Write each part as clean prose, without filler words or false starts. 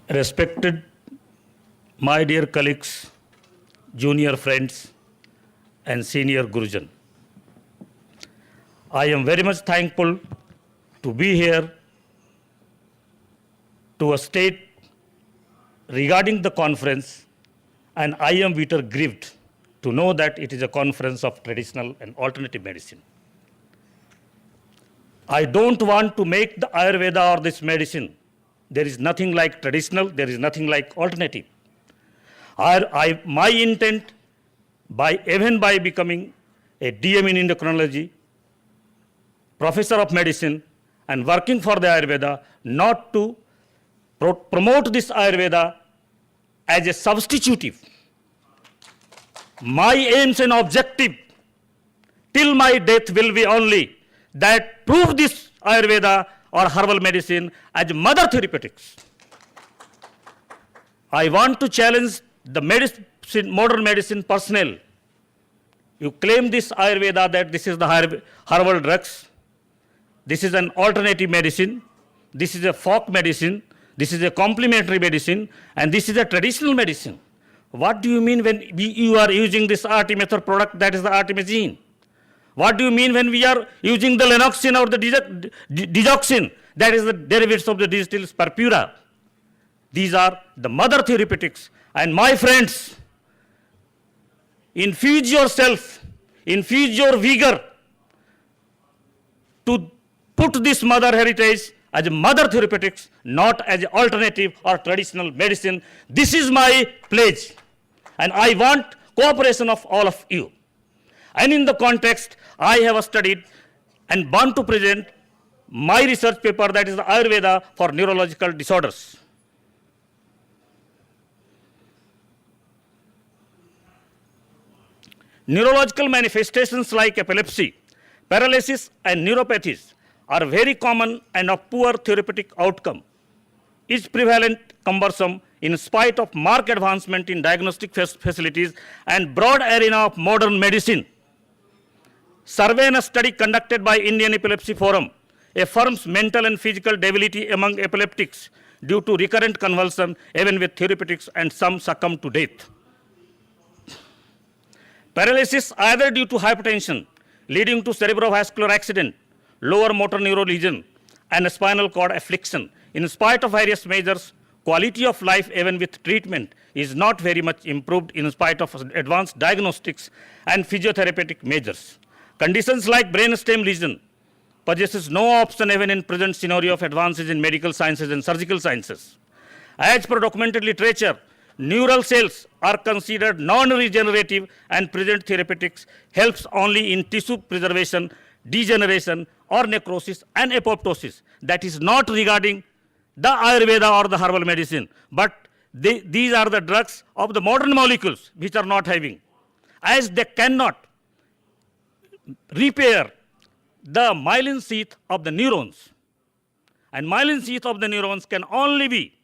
Respected my dear colleagues, junior friends, and senior Gurujan, I am very much thankful to be here to state regarding the conference, and I am bitter grieved to know that it is a conference of traditional and alternative medicine. I don't want to make the Ayurveda or this medicine. There is nothing like traditional, there is nothing like alternative. My intent, even by becoming a DM in endocrinology, professor of medicine, and working for the Ayurveda, not to promote this Ayurveda as a substitutive. My aims and objective till my death will be only that prove this Ayurveda or herbal medicine as mother therapeutics. I want to challenge the modern medicine personnel. You claim this Ayurveda that this is the herbal drugs. This is an alternative medicine. This is a folk medicine. This is a complementary medicine. And this is a traditional medicine. What do you mean when you are using this artemether product that is the artemisinin? What do you mean when we are using the lenoxin or the digoxin, that is the derivatives of the distill purpura? These are the mother therapeutics. And my friends, infuse yourself, infuse your vigor to put this mother heritage as a mother therapeutics, not as an alternative or traditional medicine. This is my pledge. And I want cooperation of all of you. And in the context, I have studied and want to present my research paper, that is the Ayurveda for neurological disorders. Neurological manifestations like epilepsy, paralysis, and neuropathies are very common and of poor therapeutic outcome. Is prevalent, cumbersome, in spite of marked advancement in diagnostic facilities and broad arena of modern medicine. Survey and a study conducted by Indian Epilepsy Forum affirms mental and physical debility among epileptics due to recurrent convulsion, even with therapeutics, and some succumb to death. Paralysis either due to hypertension, leading to cerebrovascular accident, lower motor neuron lesion, and spinal cord affliction. In spite of various measures, quality of life, even with treatment, is not very much improved in spite of advanced diagnostics and physiotherapeutic measures. Conditions like brainstem lesion possesses no option even in present scenario of advances in medical sciences and surgical sciences. As per documented literature, neural cells are considered non-regenerative, and present therapeutics helps only in tissue preservation, degeneration, or necrosis and apoptosis. That is not regarding the Ayurveda or the herbal medicine, but these are the drugs of the modern molecules which are not having. As they cannot repair the myelin sheath of the neurons, and myelin sheath of the neurons can only be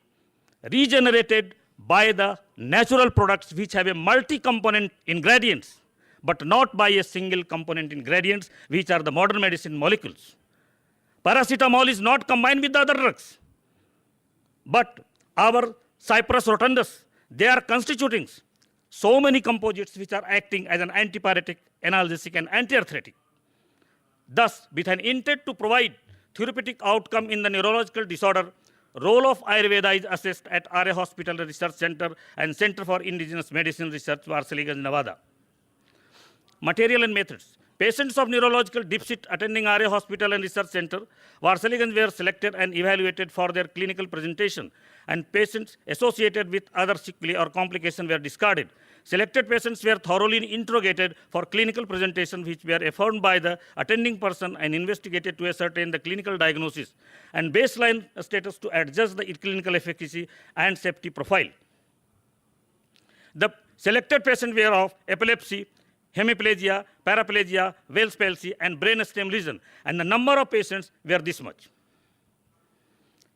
regenerated by the natural products which have a multi-component ingredients, but not by a single component ingredients, which are the modern medicine molecules. Paracetamol is not combined with the other drugs, but our Cyperus rotundus, they are constituting so many composites which are acting as an antipyretic, analgesic, and antiarthritic. Thus, with an intent to provide therapeutic outcome in the neurological disorder, role of Ayurveda is assessed at RA Hospital Research Center and Center for Indigenous Medicine Research, Varsaligans, Nevada. Material and methods. Patients of neurological deficit attending RA Hospital and Research Center, Varsaligans were selected and evaluated for their clinical presentation, and patients associated with other sequelae or complications were discarded. Selected patients were thoroughly interrogated for clinical presentation, which were affirmed by the attending person and investigated to ascertain the clinical diagnosis and baseline status to adjust the clinical efficacy and safety profile. The selected patients were of epilepsy, hemiplegia, paraplegia, Wells palsy, and brainstem lesion, and the number of patients were this much.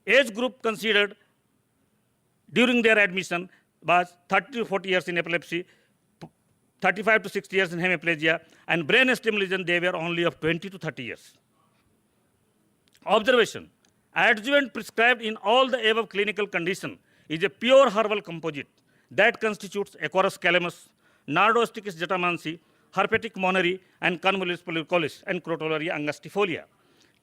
Age group considered during their admission was 30 to 40 years in epilepsy, 35 to 60 years in hemiplegia, and brainstem lesion, they were only of 20 to 30 years. Observation. Adjuvant prescribed in all the above clinical condition is a pure herbal composite that constitutes Acorus calamus, Nardosticus jatamansi, Herpetic moneri, and Convolvulus pulvicolis, and Crotalaria angustifolia.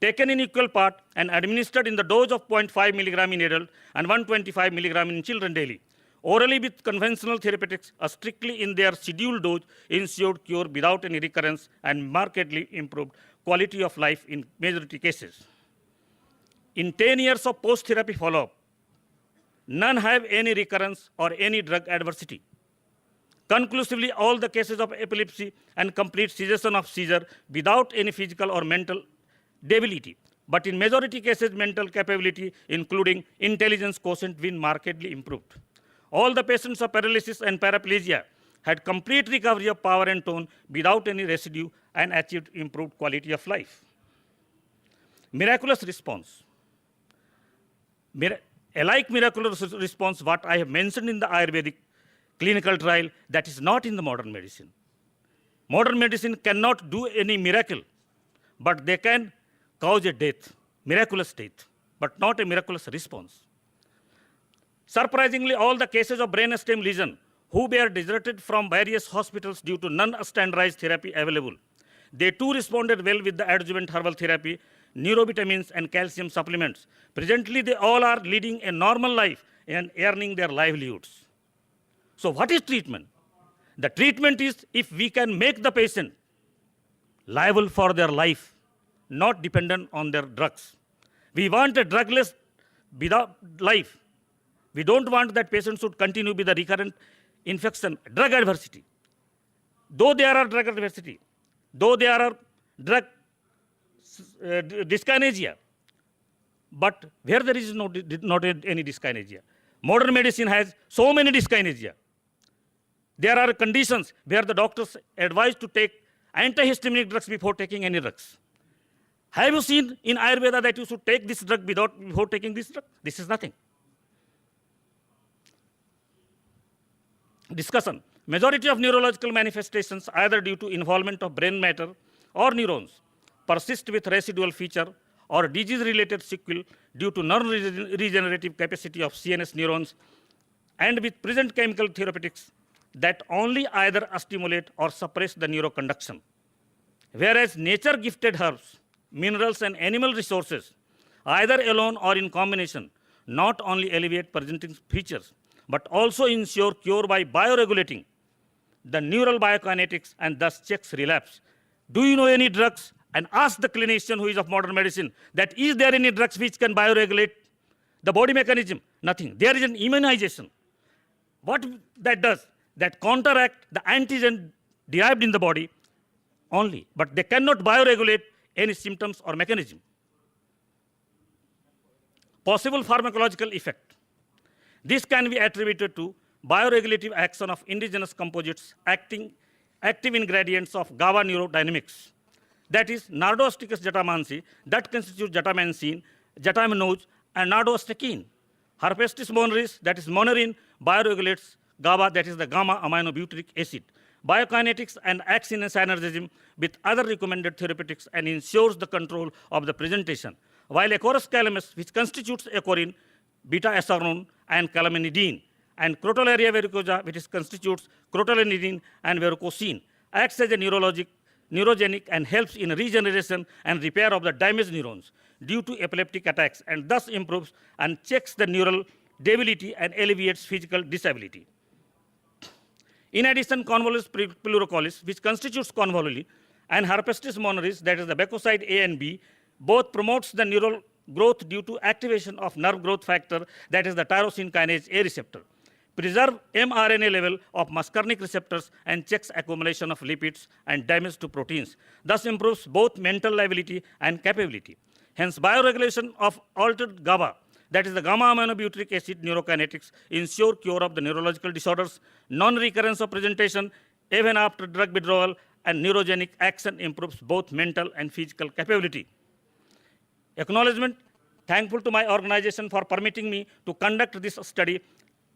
Taken in equal part and administered in the dose of 0.5 milligram in adult and 125 milligram in children daily. Orally with conventional therapeutics, strictly in their scheduled dose, ensured cure without any recurrence and markedly improved quality of life in majority cases. In 10 years of post-therapy follow-up, none have any recurrence or any drug adversity. Conclusively, all the cases of epilepsy and complete cessation of seizure without any physical or mental debility. But in majority cases, mental capability, including intelligence quotient, been markedly improved. All the patients of paralysis and paraplegia had complete recovery of power and tone without any residue and achieved improved quality of life. Miraculous response. A like miraculous response what I have mentioned in the Ayurvedic clinical trial, that is not in the modern medicine. Modern medicine cannot do any miracle, but they can cause a death, miraculous death, but not a miraculous response. Surprisingly, all the cases of brainstem lesion who were deserted from various hospitals due to non-standardized therapy available, they too responded well with the adjuvant herbal therapy, neurovitamins, and calcium supplements. Presently, they all are leading a normal life and earning their livelihoods. So what is treatment? The treatment is if we can make the patient liable for their life, not dependent on their drugs. We want a drugless without life. We don't want that patient should continue with the recurrent infection, drug adversity. Though there are drug adversity, though there are drug dyskinesia, but where there is not any dyskinesia. Modern medicine has so many dyskinesia. There are conditions where the doctors advise to take antihistaminic drugs before taking any drugs. Have you seen in Ayurveda that you should take this drug before taking this drug? This is nothing. Discussion. Majority of neurological manifestations, either due to involvement of brain matter or neurons, persist with residual feature or disease-related sequel due to non-regenerative capacity of CNS neurons, and with present chemical therapeutics that only either stimulate or suppress the neuroconduction. Whereas nature-gifted herbs, minerals, and animal resources, either alone or in combination, not only alleviate presenting features, but also ensure cure by bioregulating the neural biokinetics and thus checks relapse. Do you know any drugs? And ask the clinician who is of modern medicine that is there any drugs which can bioregulate the body mechanism? Nothing. There is an immunization. What that does? That counteract the antigen derived in the body only, but they cannot bioregulate any symptoms or mechanism. Possible pharmacological effect. This can be attributed to bioregulative action of indigenous composites active ingredients of GABA neurodynamics. That is Nardosticus jatamansi, that constitutes jatamancin, jataminose, and nardostakin. Herpestis moneris, that is monerin, bioregulates GABA, that is the gamma aminobutyric acid. Biokinetics and acts in a synergism with other recommended therapeutics and ensures the control of the presentation. While Acorus calamus, which constitutes acorine, beta-acerone, and calamidine, and Crotalaria verrucosa, which constitutes crotalinidine and verrucosine, acts as a neurogenic and helps in regeneration and repair of the damaged neurons due to epileptic attacks, and thus improves and checks the neural debility and alleviates physical disability. In addition, Convolvulus pluricolis, which constitutes convolvuli, and Herpestis moneris, that is the Bacoside A and B, both promotes the neural growth due to activation of nerve growth factor, that is the tyrosine kinase A receptor, preserve mRNA level of muscarinic receptors, and checks accumulation of lipids and damage to proteins, thus improves both mental liability and capability. Hence, bioregulation of altered GABA, that is the gamma aminobutyric acid neurokinetics, ensure cure of the neurological disorders, non-recurrence of presentation even after drug withdrawal, and neurogenic action improves both mental and physical capability. Acknowledgement, thankful to my organization for permitting me to conduct this study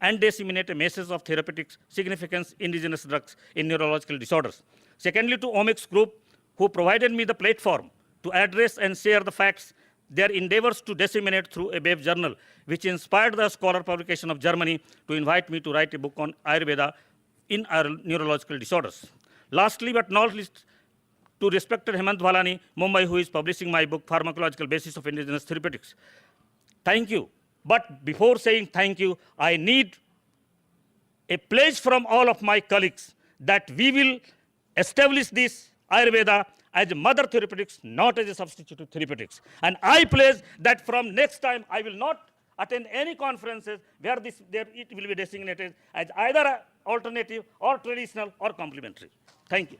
and disseminate a message of therapeutics significance indigenous drugs in neurological disorders. Secondly, to Omics Group, who provided me the platform to address and share the facts their endeavors to disseminate through a web journal, which inspired the Scholar publication of Germany to invite me to write a book on Ayurveda in neurological disorders. Lastly, but not least, to respected Hemant Bhalani, Mumbai, who is publishing my book, Pharmacological Basis of Indigenous Therapeutics. Thank you. But before saying thank you, I need a pledge from all of my colleagues that we will establish this Ayurveda as a mother therapeutics, not as a substitute therapeutics. And I pledge that from next time I will not attend any conferences where it will be designated as either alternative or traditional or complementary. Thank you.